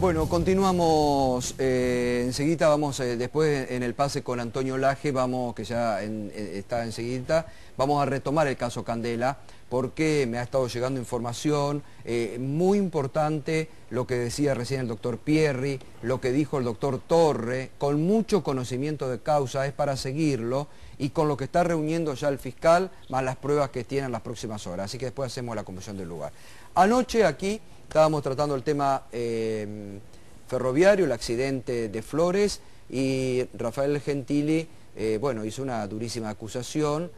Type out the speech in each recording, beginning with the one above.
Bueno, continuamos enseguida, vamos después en el pase con Antonio Laje, vamos, que ya está enseguida, vamos a retomar el caso Candela, porque me ha estado llegando información muy importante, lo que decía recién el doctor Pierri, lo que dijo el doctor Torre, con mucho conocimiento de causa, es para seguirlo, y con lo que está reuniendo ya el fiscal, más las pruebas que tienen las próximas horas, así que después hacemos la conversión del lugar. Anoche aquí estábamos tratando el tema ferroviario, el accidente de Flores, y Rafael Gentili, bueno, hizo una durísima acusación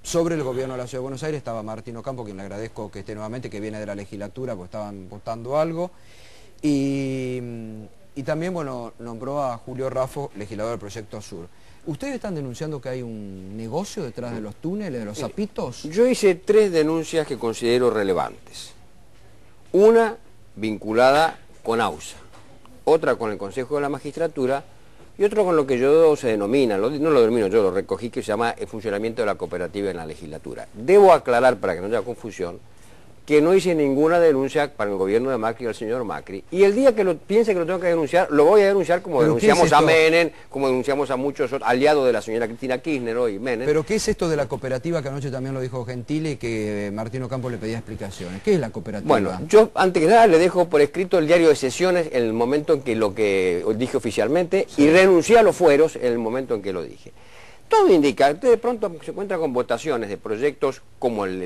sobre el gobierno de la Ciudad de Buenos Aires. Estaba Martín Ocampo, quien le agradezco que esté nuevamente, que viene de la legislatura, porque estaban votando algo, y también, bueno, nombró a Julio Raffo, legislador del Proyecto Sur. ¿Ustedes están denunciando que hay un negocio detrás de los túneles, de los zapitos? Yo hice 3 denuncias que considero relevantes. Una vinculada con AUSA, otra con el Consejo de la Magistratura y otra con lo que yo se denomina, no lo denomino yo, lo recogí, que se llama el funcionamiento de la cooperativa en la legislatura. Debo aclarar, para que no haya confusión, que no hice ninguna denuncia para el gobierno de Macri o el señor Macri, y el día que piense que lo tengo que denunciar, lo voy a denunciar como denunciamos a Menem, como denunciamos a muchos aliados de la señora Cristina Kirchner hoy, Menem. ¿Pero qué es esto de la cooperativa, que anoche también lo dijo Gentili, que Martín Ocampo le pedía explicaciones? ¿Qué es la cooperativa? Bueno, yo antes que nada le dejo por escrito el diario de sesiones en el momento en que lo que dije oficialmente, sí, y renuncié a los fueros en el momento en que lo dije. Todo indica, usted de pronto se encuentra con votaciones de proyectos como el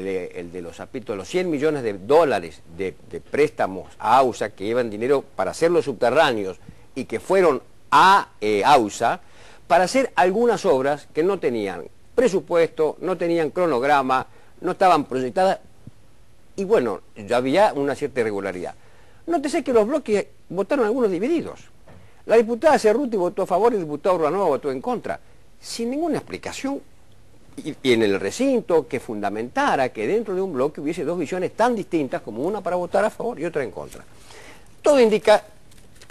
de los zapitos, los 100 millones de dólares de préstamos a AUSA, que llevan dinero para hacer los subterráneos y que fueron a AUSA para hacer algunas obras que no tenían presupuesto, no tenían cronograma, no estaban proyectadas, y bueno, ya había una cierta irregularidad. Nótese que los bloques votaron algunos divididos. La diputada Cerruti votó a favor y el diputado Urbanova votó en contra, sin ninguna explicación, y en el recinto que fundamentara que dentro de un bloque hubiese 2 visiones tan distintas, como una para votar a favor y otra en contra. Todo indica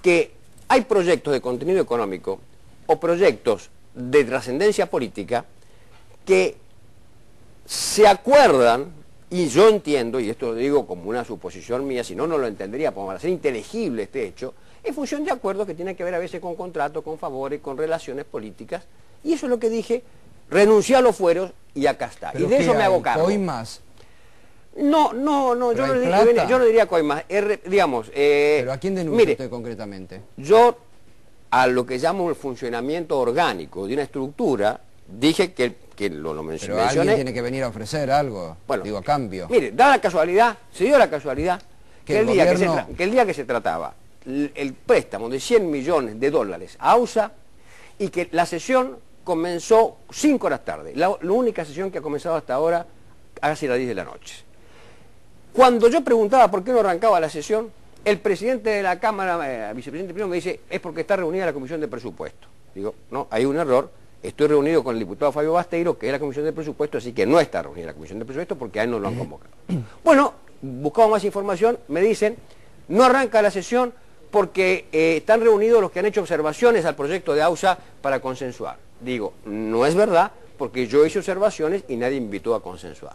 que hay proyectos de contenido económico o proyectos de trascendencia política que se acuerdan, y yo entiendo, y esto lo digo como una suposición mía, si no, no lo entendería, para hacer inteligible este hecho, en función de acuerdos que tienen que ver a veces con contratos, con favores, con relaciones políticas. Y eso es lo que dije, renuncié a los fueros y acá está. Y de eso me hago cargo. ¿Coimas? No, yo no diría coimas. Digamos, ¿pero a quién denuncia usted concretamente? Yo, a lo que llamo el funcionamiento orgánico de una estructura, dije que lo mencioné. Pero alguien tiene que venir a ofrecer algo, bueno, digo, a cambio. Mire, da la casualidad, se dio la casualidad, que el día que se trataba el préstamo de 100 millones de dólares a AUSA, y que la sesión comenzó 5 horas tarde, la única sesión que ha comenzado hasta ahora, hacia las 10 de la noche. Cuando yo preguntaba por qué no arrancaba la sesión, el presidente de la Cámara, vicepresidente primero, me dice, es porque está reunida la Comisión de Presupuesto. Digo, no, hay un error, estoy reunido con el diputado Fabio Basteiro, que es la Comisión de Presupuesto, así que no está reunida la Comisión de Presupuesto porque a él no lo han convocado. Bueno, buscamos más información, me dicen, no arranca la sesión porque están reunidos los que han hecho observaciones al proyecto de AUSA para consensuar. Digo, no es verdad, porque yo hice observaciones y nadie me invitó a consensuar.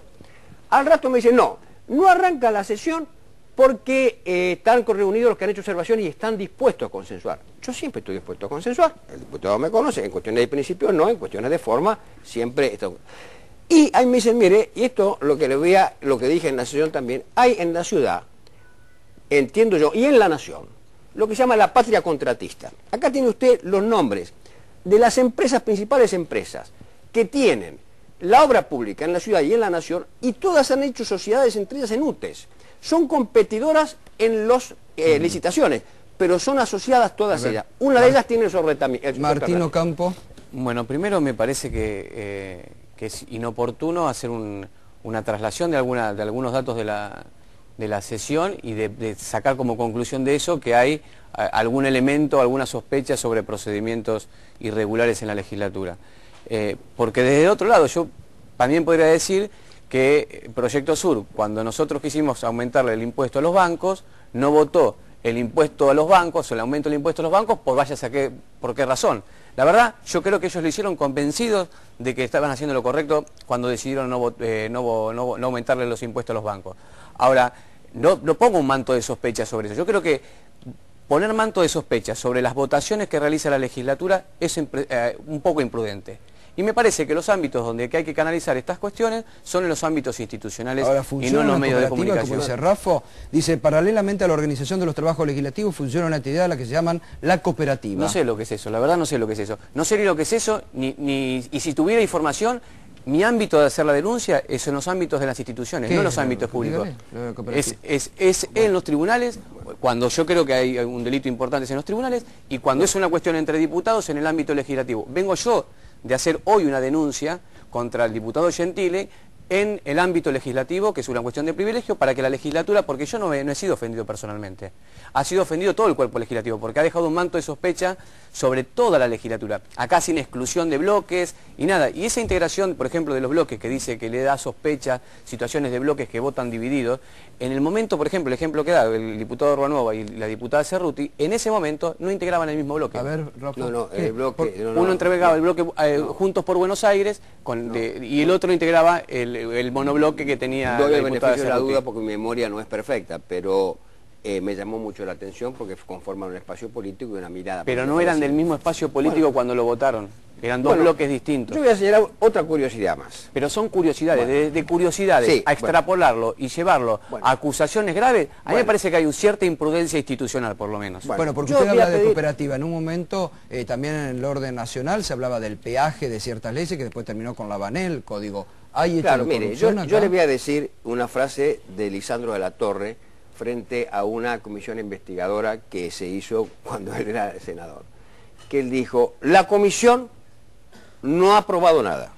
Al rato me dicen, no arranca la sesión porque están reunidos los que han hecho observaciones y están dispuestos a consensuar. Yo siempre estoy dispuesto a consensuar, el diputado me conoce, en cuestiones de principio no, en cuestiones de forma siempre esto. Y ahí me dicen, mire, y esto lo que dije en la sesión también, hay en la ciudad, entiendo yo, y en la nación, lo que se llama la patria contratista. Acá tiene usted los nombres de las principales empresas que tienen la obra pública en la ciudad y en la nación, y todas han hecho sociedades, entre ellas en UTES. Son competidoras en las licitaciones, pero son asociadas todas ellas. Una de ellas tiene el sorretamiento. Martín Ocampo. Bueno, primero me parece que es inoportuno hacer una traslación de algunos datos de la sesión y de sacar como conclusión de eso que hay algún elemento, alguna sospecha sobre procedimientos irregulares en la legislatura. Porque desde otro lado yo también podría decir que Proyecto Sur, cuando nosotros quisimos aumentarle el impuesto a los bancos, no votó el impuesto a los bancos, o el aumento del impuesto a los bancos, ¿por qué razón? La verdad, yo creo que ellos lo hicieron convencidos de que estaban haciendo lo correcto cuando decidieron no aumentarle los impuestos a los bancos. Ahora, no pongo un manto de sospecha sobre eso. Yo creo que poner manto de sospecha sobre las votaciones que realiza la legislatura es un poco imprudente. Y me parece que los ámbitos donde hay que canalizar estas cuestiones son en los ámbitos institucionales. Ahora, y no en los medios de comunicación. Como dice Rafa, dice, paralelamente a la organización de los trabajos legislativos funciona una actividad a la que se llaman la cooperativa. No sé lo que es eso, la verdad no sé lo que es eso. No sé ni lo que es eso, y si tuviera información, mi ámbito de hacer la denuncia es en los ámbitos de las instituciones, no en los ámbitos públicos. Es en los tribunales, cuando yo creo que hay un delito importante es en los tribunales, y cuando es una cuestión entre diputados en el ámbito legislativo. Vengo yo de hacer hoy una denuncia contra el diputado Gentile en el ámbito legislativo, que es una cuestión de privilegio, para que la legislatura, porque yo no he sido ofendido personalmente, ha sido ofendido todo el cuerpo legislativo, porque ha dejado un manto de sospecha sobre toda la legislatura, acá sin exclusión de bloques y nada. Y esa integración, por ejemplo, de los bloques, que dice que le da sospecha, situaciones de bloques que votan divididos, en el momento, por ejemplo, el ejemplo que da el diputado Ruanova y la diputada Cerruti, en ese momento no integraban el mismo bloque. A ver, Rafa. El bloque... Uno entregaba el bloque Juntos por Buenos Aires y el otro integraba el monobloque que tenía doy la el diputada beneficio de la Cerruti. duda porque mi memoria no es perfecta, pero me llamó mucho la atención porque conforman un espacio político y una mirada. Pero no eran del mismo espacio político cuando lo votaron. Eran dos bloques distintos. Yo voy a señalar otra curiosidad más. Pero son curiosidades, de curiosidades Sí, a extrapolarlo y llevarlo a acusaciones graves, a mí me parece que hay cierta imprudencia institucional, por lo menos. Bueno, porque usted habla de cooperativa. En un momento, también en el orden nacional, se hablaba del peaje de ciertas leyes, que después terminó con la Banel, el código. Claro, mire, yo le voy a decir una frase de Lisandro de la Torre frente a una comisión investigadora que se hizo cuando él era senador. Que él dijo, la comisión no ha aprobado nada,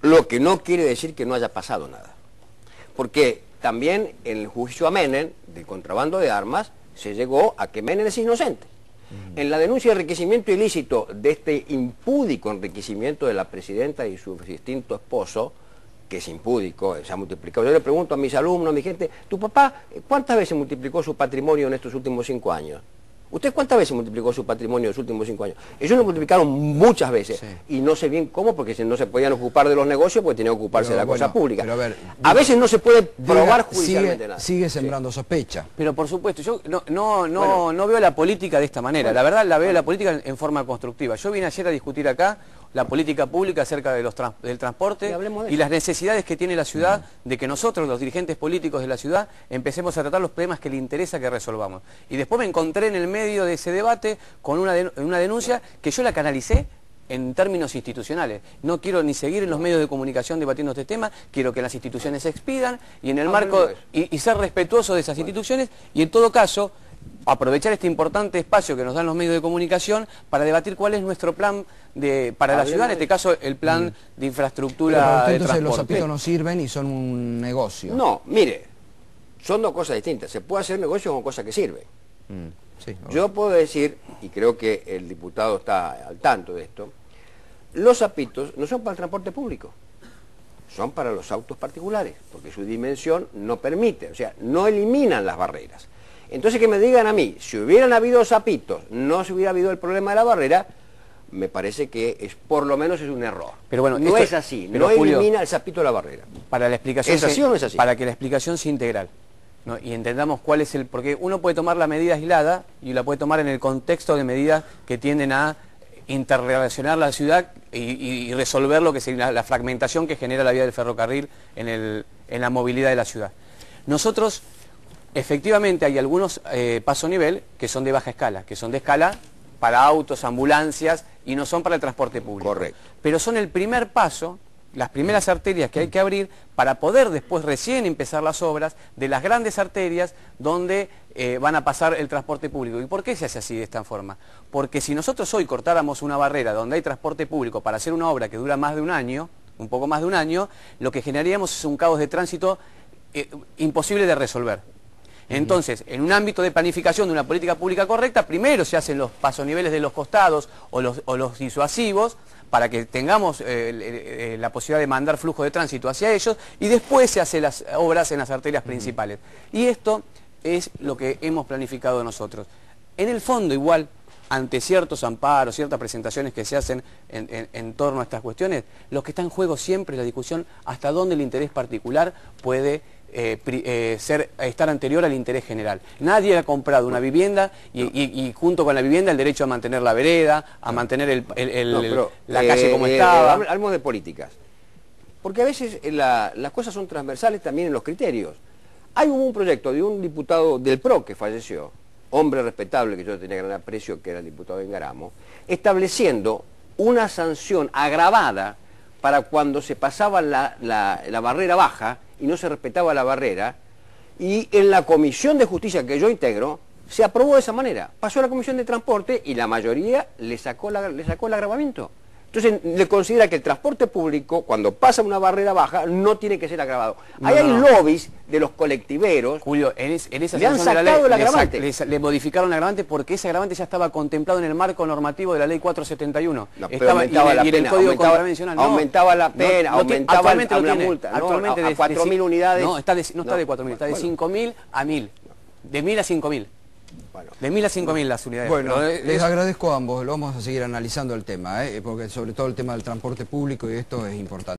lo que no quiere decir que no haya pasado nada. Porque también en el juicio a Menem, del contrabando de armas, se llegó a que Menem es inocente. En la denuncia de enriquecimiento ilícito de este impúdico enriquecimiento de la presidenta y su distinto esposo, que es impúdico, se ha multiplicado. Yo le pregunto a mis alumnos, a mi gente, ¿tu papá cuántas veces multiplicó su patrimonio en estos últimos 5 años? ¿Usted cuántas veces multiplicó su patrimonio en los últimos 5 años? Ellos lo multiplicaron muchas veces, y no sé bien cómo, porque no se podían ocupar de los negocios, porque tenían que ocuparse de la cosa pública. Pero a veces no se puede probar judicialmente nada. Sigue sembrando sospecha. Pero por supuesto, yo no veo la política de esta manera, la verdad la veo la política en forma constructiva. Yo vine ayer a discutir acá la política pública acerca de del transporte y las necesidades que tiene la ciudad de que nosotros, los dirigentes políticos de la ciudad, empecemos a tratar los problemas que le interesa que resolvamos. Y después me encontré en el medio de ese debate con una denuncia que yo la canalicé en términos institucionales. No quiero ni seguir en los medios de comunicación debatiendo este tema, quiero que las instituciones se expidan y en el marco y ser respetuoso de esas instituciones y en todo caso aprovechar este importante espacio que nos dan los medios de comunicación para debatir cuál es nuestro plan para la ciudad, en este caso el plan de infraestructura de transporte. Los zapitos no sirven y son un negocio. No, mire, son dos cosas distintas. Se puede hacer negocio con cosas que sirven. Yo puedo decir, y creo que el diputado está al tanto de esto, los zapitos no son para el transporte público, son para los autos particulares, porque su dimensión no permite, o sea, no eliminan las barreras. Entonces que me digan a mí, si hubieran habido zapitos, no se hubiera habido el problema de la barrera, me parece que por lo menos es un error. Pero bueno, no es así, no elimina el zapito de la barrera. Para la explicación ¿Es así o no es así? Para que la explicación sea integral, ¿no? Y entendamos cuál es porque uno puede tomar la medida aislada y la puede tomar en el contexto de medidas que tienden a interrelacionar la ciudad y resolver lo que sería la fragmentación que genera la vía del ferrocarril en la movilidad de la ciudad. Nosotros, efectivamente, hay algunos paso nivel que son de baja escala, que son de escala para autos, ambulancias y no son para el transporte público. Correcto. Pero son el primer paso, las primeras arterias que hay que abrir para poder después recién empezar las obras de las grandes arterias donde van a pasar el transporte público. ¿Y por qué se hace así de esta forma? Porque si nosotros hoy cortáramos una barrera donde hay transporte público para hacer una obra que dura más de un año, un poco más de un año, lo que generaríamos es un caos de tránsito imposible de resolver. Entonces, en un ámbito de planificación de una política pública correcta, primero se hacen los pasoniveles de los costados o los disuasivos para que tengamos la posibilidad de mandar flujo de tránsito hacia ellos y después se hacen las obras en las arterias principales. Y esto es lo que hemos planificado nosotros. En el fondo, igual, ante ciertos amparos, ciertas presentaciones que se hacen en torno a estas cuestiones, lo que está en juego siempre es la discusión hasta dónde el interés particular puede estar anterior al interés general. Nadie ha comprado una vivienda y junto con la vivienda el derecho a mantener la vereda, a mantener la calle como estaba. Hablamos de políticas. Porque a veces las cosas son transversales también en los criterios. Hay un proyecto de un diputado del PRO que falleció, hombre respetable que yo tenía gran aprecio, que era el diputado de Engaramo, estableciendo una sanción agravada para cuando se pasaba la barrera baja y no se respetaba la barrera, y en la Comisión de Justicia que yo integro, se aprobó de esa manera. Pasó a la Comisión de Transporte y la mayoría le sacó el agravamiento. Entonces le considera que el transporte público, cuando pasa una barrera baja, no tiene que ser agravado. Ahí hay lobbies de los colectiveros. Julio, en esa le han sanción de la sacado ley, el agravante. le modificaron el agravante porque ese agravante ya estaba contemplado en el marco normativo de la ley 471. No, aumentaba la pena, aumentaba la pena, aumentaba la multa. Actualmente a 4.000 unidades. No, está de 4.000, está de 5.000 a 1.000. De 1.000 a 5.000. Bueno. De 1.000 a 5.000 las unidades. Bueno, les agradezco a ambos, lo vamos a seguir analizando el tema, porque sobre todo el tema del transporte público y esto es importante.